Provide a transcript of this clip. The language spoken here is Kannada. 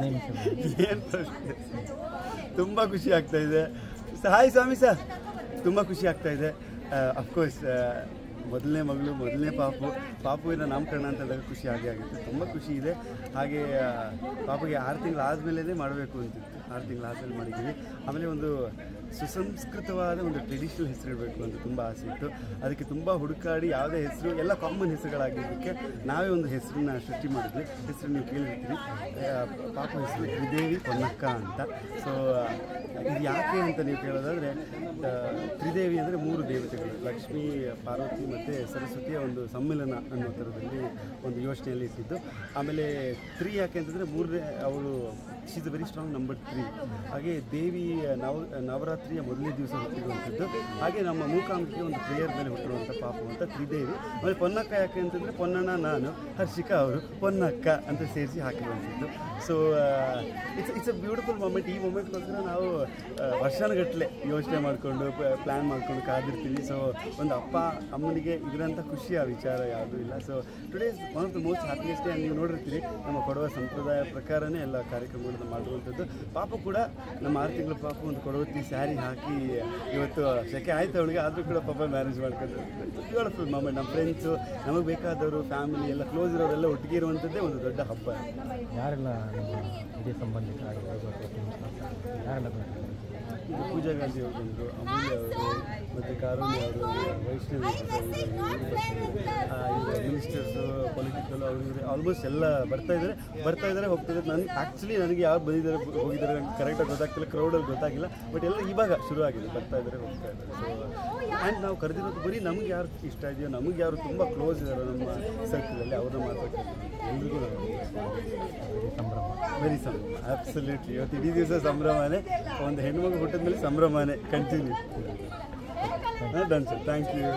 ಏನು ಪ್ರಶ್ನೆ. ತುಂಬ ಖುಷಿ ಆಗ್ತಾ ಇದೆ. ಹಾಯ್ ಸ್ವಾಮಿ ಸರ್, ತುಂಬ ಖುಷಿ ಆಗ್ತಾ ಇದೆ. ಅಫ್ಕೋರ್ಸ್ ಮೊದಲನೇ ಮಗಳು, ಮೊದಲನೇ ಪಾಪುವಿನ ನಾಮಕರಣ ಅಂತ ಹೇಳಿದಾಗ ಖುಷಿ ಆಗೇ ಆಗುತ್ತೆ. ತುಂಬ ಖುಷಿ ಇದೆ. ಹಾಗೆ ಪಾಪುಗೆ 6 ತಿಂಗಳು ಆದಮೇಲೆ ಮಾಡಬೇಕು ಅಂತಿತ್ತು. 6 ತಿಂಗಳು ಆದಮೇಲೆ ಮಾಡಿದ್ದೀವಿ. ಆಮೇಲೆ ಒಂದು ಸುಸಂಸ್ಕೃತವಾದ ಒಂದು ಟ್ರೆಡಿಷ್ನಲ್ ಹೆಸರು ಇಡಬೇಕು ಅಂತ ತುಂಬ ಆಸೆ ಇತ್ತು. ಅದಕ್ಕೆ ತುಂಬ ಹುಡುಕಾಡಿ ಯಾವುದೇ ಹೆಸರು, ಎಲ್ಲ ಕಾಮನ್ ಹೆಸರುಗಳಾಗಿದ್ದಕ್ಕೆ ನಾವೇ ಒಂದು ಹೆಸರನ್ನ ಸೃಷ್ಟಿ ಮಾಡಿದ್ವಿ. ಹೆಸರು ನೀವು ಕೇಳಿರ್ತೀರಿ. ಪಾಪ ಹೆಸರು ತ್ರಿದೇವಿ ಪೊನ್ನಕ್ಕ ಅಂತ. ಸೊ ಇದು ಯಾಕೆ ಅಂತ ನೀವು ಕೇಳೋದಾದರೆ, ತ್ರಿದೇವಿ ಅಂದರೆ 3 ದೇವತೆಗಳು, ಲಕ್ಷ್ಮೀ, ಪಾರ್ವತಿ ಮತ್ತು ಸರಸ್ವತಿಯ ಒಂದು ಸಮ್ಮಿಲನ ಅನ್ನೋ ಥರದಲ್ಲಿ ಒಂದು ಯೋಚನೆಯಲ್ಲಿ ಇಟ್ಟಿದ್ದು. ಆಮೇಲೆ 3 ಯಾಕೆ ಅಂತಂದರೆ, 3ನೇ ಅವಳು she is a very strong number 3. ಹಾಗೆ ದೇವಿ ನವರಾತ್ರಿಯ ಮೊದಲನೇ ದಿವಸ ಹುಟ್ಟಿರುವಂಥದ್ದು. ಹಾಗೆ ನಮ್ಮ ಮೂಕಾಂಬಿಕೆ ಒಂದು ಪ್ರೇಯರ್ ಮೇಲೆ ಹುಟ್ಟಿರುವಂಥ ಪಾಪು ಅಂತ ತ್ರಿದೇವಿ. ಆಮೇಲೆ ಪೊನ್ನಕ್ಕ ಯಾಕೆ ಅಂತಂದರೆ, ಪೊನ್ನಣ್ಣ ನಾನು, ಹರ್ಷಿಕಾ ಅವರು, ಪೊನ್ನಕ್ಕ ಅಂತ ಸೇರಿಸಿ ಹಾಕಿರುವಂಥದ್ದು. So it's a beautiful moment. ಈ ಮೂಮೆಂಟ್ಗೋಸ್ಕರ ನಾವು ವರ್ಷಾನುಗಟ್ಟಲೆ ಯೋಚನೆ ಮಾಡಿಕೊಂಡು ಪ್ಲ್ಯಾನ್ ಮಾಡ್ಕೊಂಡು ಕಾದಿರ್ತೀವಿ. ಸೊ ಒಂದು ಅಪ್ಪ ಅಮ್ಮನಿಗೆ ಇದರಂಥ ಖುಷಿಯ ವಿಚಾರ ಯಾವುದೂ ಇಲ್ಲ. So today is one of the most happiest day. ನೀವು ನೋಡಿರ್ತೀರಿ, ನಮ್ಮ ಕೊಡವ ಸಂಪ್ರದಾಯ ಪ್ರಕಾರನೇ ಎಲ್ಲ ಕಾರ್ಯಕ್ರಮಗಳನ್ನು ಮಾಡುವಂಥದ್ದು. ಪಾಪು ಕೂಡ ನಮ್ಮ 6 ತಿಂಗಳ ಪಾಪು ಒಂದು ಕೊಡವತ್ತಿ ಸ್ಯಾರಿ ಹಾಕಿ, ಇವತ್ತು ಸೆಕೆ ಆಯ್ತು ಅವಳಿಗೆ, ಆದರೂ ಕೂಡ ಪಾಪ ಮ್ಯಾನೇಜ್ ಮಾಡ್ಕೊಂಡು ಬ್ಯೂಟಿಫುಲ್ ಮೂಮೆಂಟ್. ನಮ್ಮ ಫ್ರೆಂಡ್ಸು, ನಮಗೆ ಬೇಕಾದವರು, ಫ್ಯಾಮಿಲಿ ಎಲ್ಲ ಕ್ಲೋಸ್ ಇರೋರೆಲ್ಲ ಒಟ್ಟಿಗೆ ಇರುವಂಥದ್ದೇ ಒಂದು ದೊಡ್ಡ ಹಬ್ಬ. ಯಾರೆಲ್ಲ ಇದೇ ಸಂಬಂಧಿಕ ಪೂಜಾ ಗಾಂಧಿ ಅವರು ಬಂದರು, ಅಮೂಲ್ಯ ಅವರು, ಮತ್ತು ಕಾರುಣ್ಯ ಅವರು, ವೈಷ್ಣವಿ ಮಿನಿಸ್ಟರ್ಸು, ಪೊಲಿಟಿಕಲ್ ಅವರು, ಆಲ್ಮೋಸ್ಟ್ ಎಲ್ಲ ಬರ್ತಾ ಇದ್ದಾರೆ ಹೋಗ್ತಿದ್ದಾರೆ. ನನಗೆ ಯಾರು ಬಂದಿದ್ದಾರೆ ಹೋಗಿದ್ದಾರೆ ಕರೆಕ್ಟಾಗಿ ಗೊತ್ತಾಗ್ತಿಲ್ಲ, ಕ್ರೌಡಲ್ಲಿ ಗೊತ್ತಾಗಿಲ್ಲ. ಬಟ್ ಎಲ್ಲ ಇವಾಗ ಶುರು ಆಗಿದೆ, ಬರ್ತಾ ಇದ್ದಾರೆ ಹೋಗ್ತಾ ಇದ್ದಾರೆ. ಸೊ ಆ್ಯಂಡ್ ನಾವು ಕರೆದಿರೋದು ಬರೀ ನಮ್ಗೆ ಯಾರು ಇಷ್ಟ ಇದೆಯೋ, ನಮಗೆ ಯಾರು ತುಂಬ ಕ್ಲೋಸ್ ಇದ್ದಾರೋ ನಮ್ಮ ಸರ್ಕಲಲ್ಲಿ, ಅವ್ರನ್ನ ಮಾತಾಡ್ತಾರೆ. ಎಲ್ರಿಗೂ ಸಂಭ್ರಮ, ವೆರಿ ಸಂಭ್ರಮ, ಅಬ್ಸಲ್ಯೂಟ್ಲಿ. ಇವತ್ತು ಇಡೀ ದಿವಸ ಸಂಭ್ರಮನೇ. ಒಂದು ಹೆಣ್ಮಗು ಹುಟ್ಟಿದ ಮೇಲೆ ಸಂಭ್ರಮನೇ continue. Done sir, thank you.